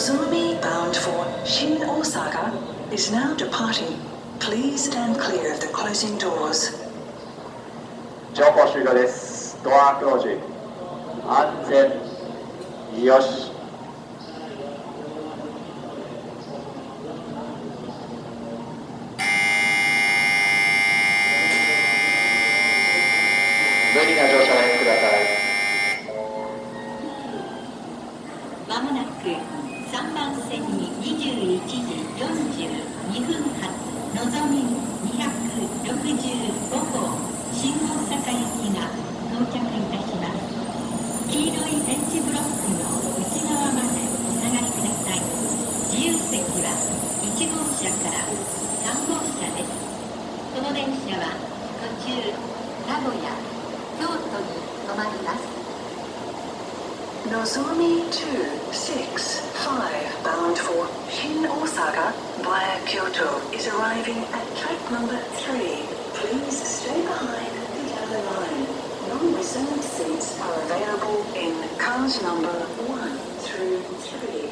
Nozomi bound for Shin Osaka is now departing. Please stand clear of the closing doors. 乗降終了です。ドアクロージン。安全。よし。無理な乗車はやめてください。まもなく3番線に21時42分発のぞみ265号新大阪行きが到着いたします。黄色いベンチブロックの内側までお下がりください。自由席は1号車から3号車です。この電車は途中名古屋京都に停まります。Nozomi 265 bound for Shin Osaka via Kyoto is arriving at track number 3. Please stay behind the other line. Non-reserved seats are available in cars number 1 through 3.